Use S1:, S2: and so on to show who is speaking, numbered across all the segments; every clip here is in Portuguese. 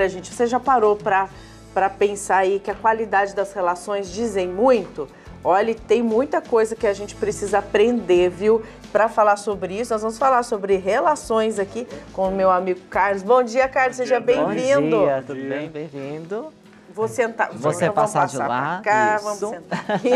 S1: gente, você já parou para pensar aí que a qualidade das relações dizem muito? Olha, tem muita coisa que a gente precisa aprender, viu? Para falar sobre isso, nós vamos falar sobre relações aqui com o meu amigo Carlos. Bom dia, Carlos, seja bem-vindo.
S2: Bom dia, tudo bem? Bem-vindo.
S1: Vou sentar.
S2: Você passar de lá?
S1: Cá,
S2: isso.
S1: vamos sentar aqui.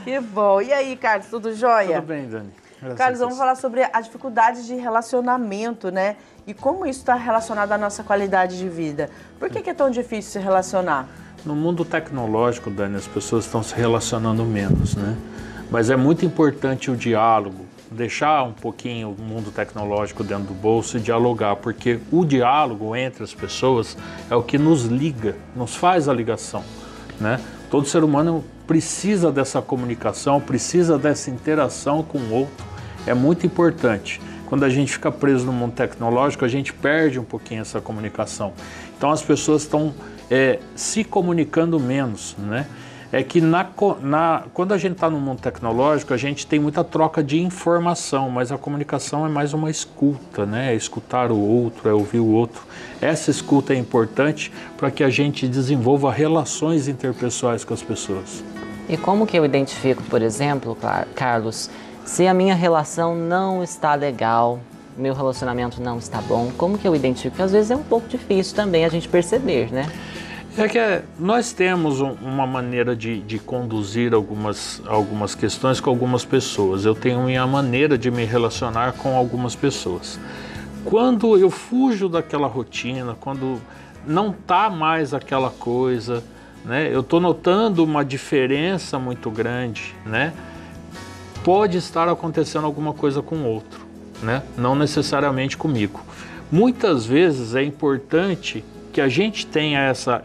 S1: Que bom. E aí, Carlos, tudo jóia?
S3: Tudo bem, Dani.
S1: Carlos, vamos falar sobre a dificuldade de relacionamento, né? E como isso está relacionado à nossa qualidade de vida. Por que é tão difícil se relacionar?
S3: No mundo tecnológico, Dani, as pessoas estão se relacionando menos, né? Mas é muito importante o diálogo, deixar um pouquinho o mundo tecnológico dentro do bolso e dialogar, porque o diálogo entre as pessoas é o que nos liga, nos faz a ligação, né? Todo ser humano precisa dessa comunicação, precisa dessa interação com o outro, é muito importante. Quando a gente fica preso no mundo tecnológico, a gente perde um pouquinho essa comunicação. Então as pessoas estão se comunicando menos, né? É que quando a gente está no mundo tecnológico, a gente tem muita troca de informação, mas a comunicação é mais uma escuta, né? É escutar o outro, é ouvir o outro. Essa escuta é importante para que a gente desenvolva relações interpessoais com as pessoas.
S2: E como que eu identifico, por exemplo, Carlos, se a minha relação não está legal, meu relacionamento não está bom, como que eu identifico? Porque às vezes é um pouco difícil também a gente perceber, né?
S3: É que nós temos uma maneira de conduzir algumas questões com algumas pessoas. Eu tenho minha maneira de me relacionar com algumas pessoas. Quando eu fujo daquela rotina, quando não está mais aquela coisa, né? Eu estou notando uma diferença muito grande, né? Pode estar acontecendo alguma coisa com o outro, né? Não necessariamente comigo. Muitas vezes é importante que a gente tenha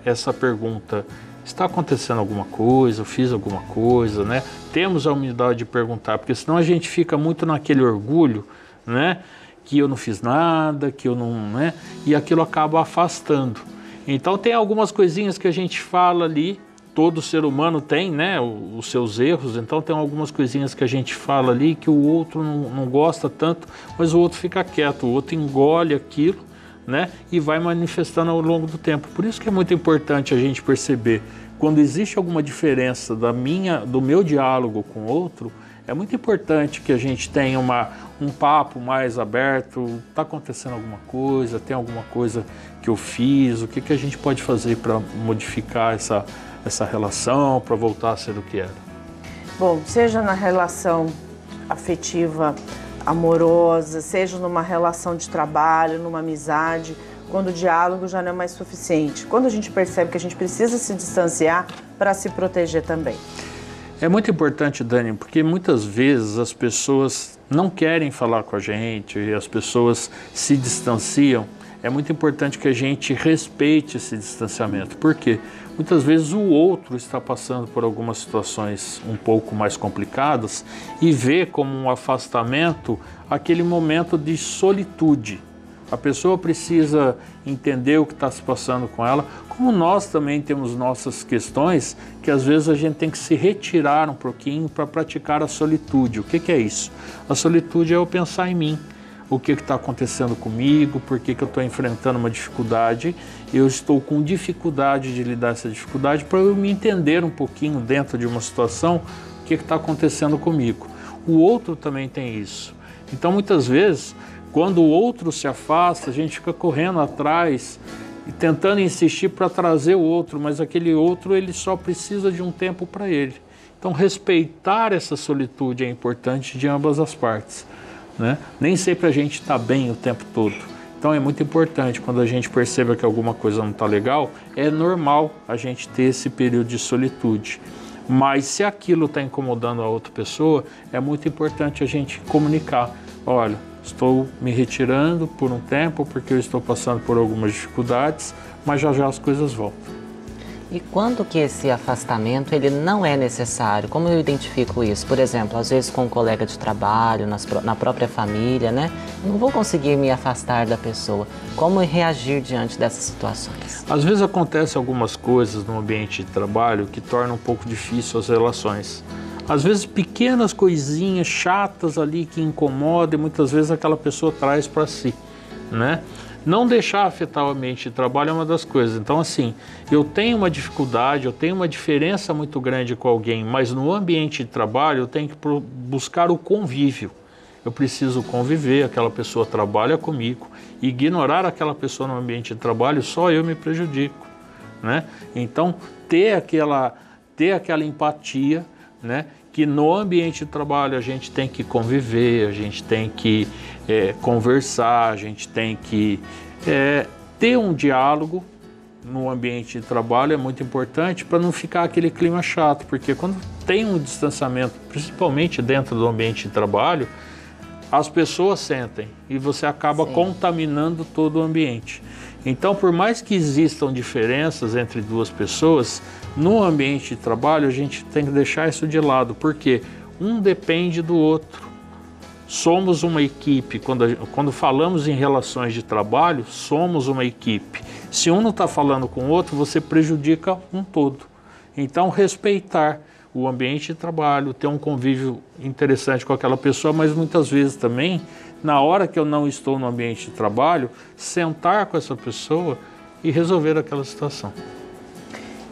S3: essa pergunta: está acontecendo alguma coisa, eu fiz alguma coisa, né? Temos a humildade de perguntar, porque senão a gente fica muito naquele orgulho, né? Que eu não fiz nada, que eu não, né? E aquilo acaba afastando. Então tem algumas coisinhas que a gente fala ali, todo ser humano tem, né? Os seus erros, então tem algumas coisinhas que a gente fala ali que o outro não gosta tanto, mas o outro fica quieto, o outro engole aquilo, né? E vai manifestando ao longo do tempo. Por isso que é muito importante a gente perceber quando existe alguma diferença do meu diálogo com o outro. É muito importante que a gente tenha um papo mais aberto. Está acontecendo alguma coisa? Tem alguma coisa que eu fiz? O que a gente pode fazer para modificar essa relação, para voltar a ser o que era?
S1: Bom, seja na relação afetiva, amorosa, seja numa relação de trabalho, numa amizade, quando o diálogo já não é mais suficiente, quando a gente percebe que a gente precisa se distanciar para se proteger também.
S3: É muito importante, Dani, porque muitas vezes as pessoas não querem falar com a gente e as pessoas se distanciam. É muito importante que a gente respeite esse distanciamento. Por quê? Muitas vezes o outro está passando por algumas situações um pouco mais complicadas e vê como um afastamento aquele momento de solitude. A pessoa precisa entender o que está se passando com ela, como nós também temos nossas questões, que às vezes a gente tem que se retirar um pouquinho para praticar a solitude. O que é isso? A solitude é eu pensar em mim. O que está acontecendo comigo, por que eu estou enfrentando uma dificuldade, eu estou com dificuldade de lidar com essa dificuldade para eu me entender um pouquinho dentro de uma situação, o que está acontecendo comigo. O outro também tem isso. Então muitas vezes, quando o outro se afasta, a gente fica correndo atrás e tentando insistir para trazer o outro, mas aquele outro ele só precisa de um tempo para ele. Então respeitar essa solitude é importante de ambas as partes, né? Nem sempre a gente está bem o tempo todo. Então é muito importante, quando a gente perceba que alguma coisa não está legal, é normal a gente ter esse período de solitude. Mas se aquilo está incomodando a outra pessoa, é muito importante a gente comunicar: olha, estou me retirando por um tempo porque eu estou passando por algumas dificuldades, mas já já as coisas voltam.
S2: E quando que esse afastamento ele não é necessário? Como eu identifico isso? Por exemplo, às vezes com um colega de trabalho, na própria família, né? Eu não vou conseguir me afastar da pessoa. Como reagir diante dessas situações?
S3: Às vezes acontecem algumas coisas no ambiente de trabalho que tornam um pouco difícil as relações. Às vezes pequenas coisinhas chatas ali que incomodam e muitas vezes aquela pessoa traz para si, né? Não deixar afetar o ambiente de trabalho é uma das coisas. Então, assim, eu tenho uma dificuldade, eu tenho uma diferença muito grande com alguém, mas no ambiente de trabalho eu tenho que buscar o convívio. Eu preciso conviver, aquela pessoa trabalha comigo. Ignorar aquela pessoa no ambiente de trabalho, só eu me prejudico, né? Então, ter aquela empatia, né? Que no ambiente de trabalho a gente tem que conviver, a gente tem que conversar, a gente tem que ter um diálogo no ambiente de trabalho, é muito importante para não ficar aquele clima chato, porque quando tem um distanciamento, principalmente dentro do ambiente de trabalho, as pessoas sentem e você acaba contaminando todo o ambiente. Então, por mais que existam diferenças entre duas pessoas, no ambiente de trabalho a gente tem que deixar isso de lado, porque um depende do outro. Somos uma equipe, quando falamos em relações de trabalho, somos uma equipe. Se um não está falando com o outro, você prejudica um todo. Então, respeitar o ambiente de trabalho, ter um convívio interessante com aquela pessoa, mas muitas vezes também, na hora que eu não estou no ambiente de trabalho, sentar com essa pessoa e resolver aquela situação.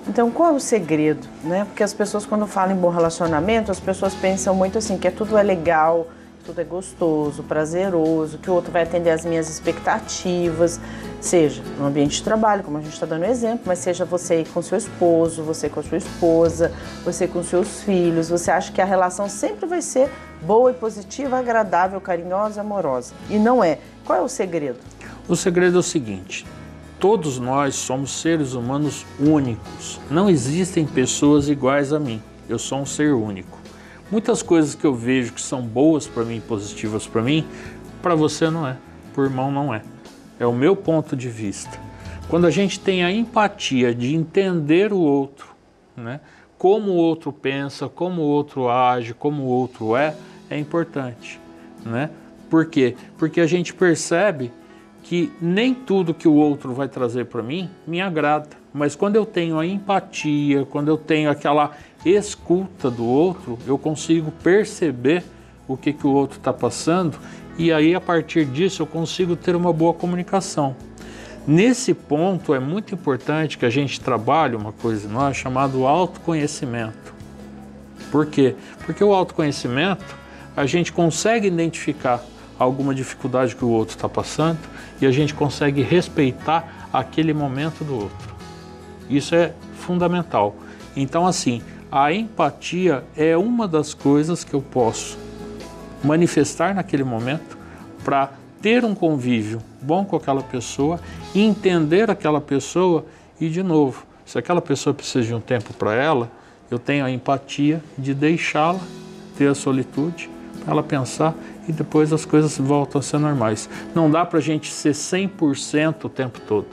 S1: Então, qual é o segredo, né? Porque as pessoas, quando falam em bom relacionamento, as pessoas pensam muito assim, que tudo é legal, tudo é gostoso, prazeroso, que o outro vai atender às minhas expectativas, seja no ambiente de trabalho, como a gente está dando exemplo, mas seja você com seu esposo, você com a sua esposa, você com seus filhos, você acha que a relação sempre vai ser boa e positiva, agradável, carinhosa, amorosa. E não é. Qual é o segredo?
S3: O segredo é o seguinte: todos nós somos seres humanos únicos. Não existem pessoas iguais a mim. Eu sou um ser único. Muitas coisas que eu vejo que são boas para mim, positivas para mim, para você não é, para o irmão não é. É o meu ponto de vista. Quando a gente tem a empatia de entender o outro, né, como o outro pensa, como o outro age, como o outro é importante, né? Por quê? Porque a gente percebe que nem tudo que o outro vai trazer para mim me agrada. Mas quando eu tenho a empatia, quando eu tenho aquela escuta do outro, eu consigo perceber o que o outro está passando e aí a partir disso eu consigo ter uma boa comunicação. Nesse ponto é muito importante que a gente trabalhe uma coisa nós chamado autoconhecimento. Por quê? Porque o autoconhecimento a gente consegue identificar alguma dificuldade que o outro está passando e a gente consegue respeitar aquele momento do outro. Isso é fundamental. Então, assim, a empatia é uma das coisas que eu posso manifestar naquele momento para ter um convívio bom com aquela pessoa, entender aquela pessoa e, de novo, se aquela pessoa precisa de um tempo para ela, eu tenho a empatia de deixá-la ter a solitude, para ela pensar e depois as coisas voltam a ser normais. Não dá para a gente ser 100% o tempo todo,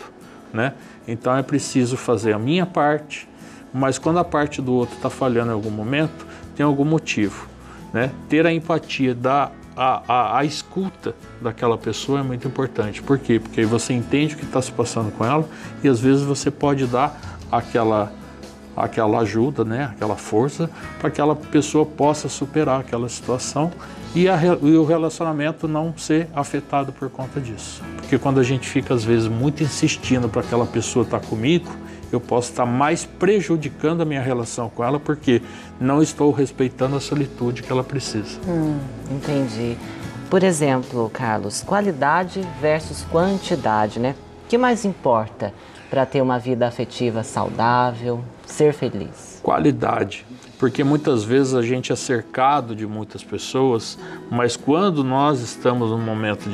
S3: né? Então é preciso fazer a minha parte, mas quando a parte do outro está falhando em algum momento, tem algum motivo, né? Ter a empatia, a escuta daquela pessoa é muito importante. Por quê? Porque aí você entende o que está se passando com ela e às vezes você pode dar aquela ajuda, né? Aquela força para que aquela pessoa possa superar aquela situação e o relacionamento não ser afetado por conta disso. Porque quando a gente fica às vezes muito insistindo para aquela pessoa estar comigo, eu posso estar mais prejudicando a minha relação com ela porque não estou respeitando a solitude que ela precisa.
S2: Entendi. Por exemplo, Carlos, qualidade versus quantidade, né? O que mais importa para ter uma vida afetiva saudável, ser feliz?
S3: Qualidade, porque muitas vezes a gente é cercado de muitas pessoas, mas quando nós estamos num momento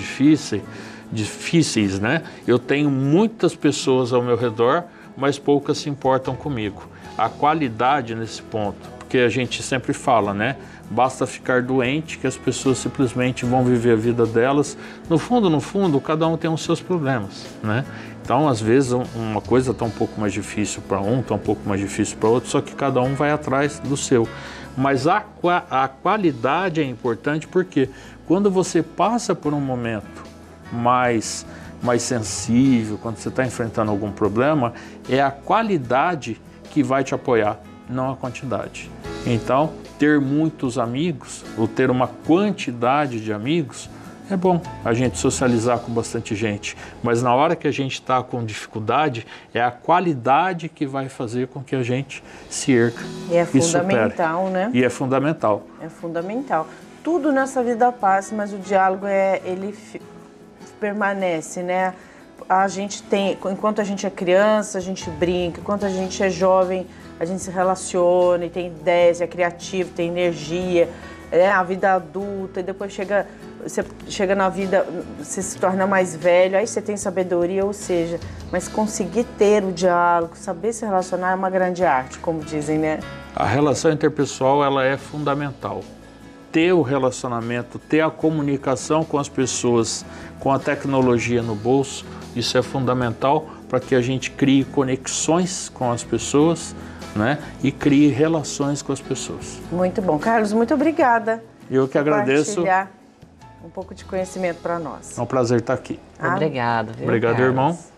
S3: difíceis, né? Eu tenho muitas pessoas ao meu redor, mas poucas se importam comigo. A qualidade nesse ponto, porque a gente sempre fala, né? Basta ficar doente que as pessoas simplesmente vão viver a vida delas. No fundo, cada um tem os seus problemas, né? Então, às vezes, uma coisa está um pouco mais difícil para um, está um pouco mais difícil para outro, só que cada um vai atrás do seu. Mas a qualidade é importante porque quando você passa por um momento mais sensível, quando você está enfrentando algum problema, é a qualidade que vai te apoiar, não a quantidade. Então, ter muitos amigos, ou ter uma quantidade de amigos, É bom a gente socializar com bastante gente, mas na hora que a gente está com dificuldade, é a qualidade que vai fazer com que a gente se erga.
S1: E é fundamental, né?
S3: E é fundamental.
S1: É fundamental. Tudo nessa vida passa, mas o diálogo ele permanece, né? A gente tem, enquanto a gente é criança, a gente brinca, enquanto a gente é jovem, a gente se relaciona e tem ideias, é criativo, tem energia, a vida adulta, e depois você chega na vida, você se torna mais velho, aí você tem sabedoria, ou seja, mas conseguir ter o diálogo, saber se relacionar é uma grande arte, como dizem, né?
S3: A relação interpessoal, ela é fundamental. Ter o relacionamento, ter a comunicação com as pessoas, com a tecnologia no bolso, isso é fundamental para que a gente crie conexões com as pessoas, né? E crie relações com as pessoas.
S1: Muito bom. Carlos, muito obrigada.
S3: Eu que agradeço.
S1: Compartilhar um pouco de conhecimento para nós.
S3: É um prazer estar aqui.
S2: Obrigado. Viu,
S3: Obrigado,
S2: Carlos?
S3: irmão.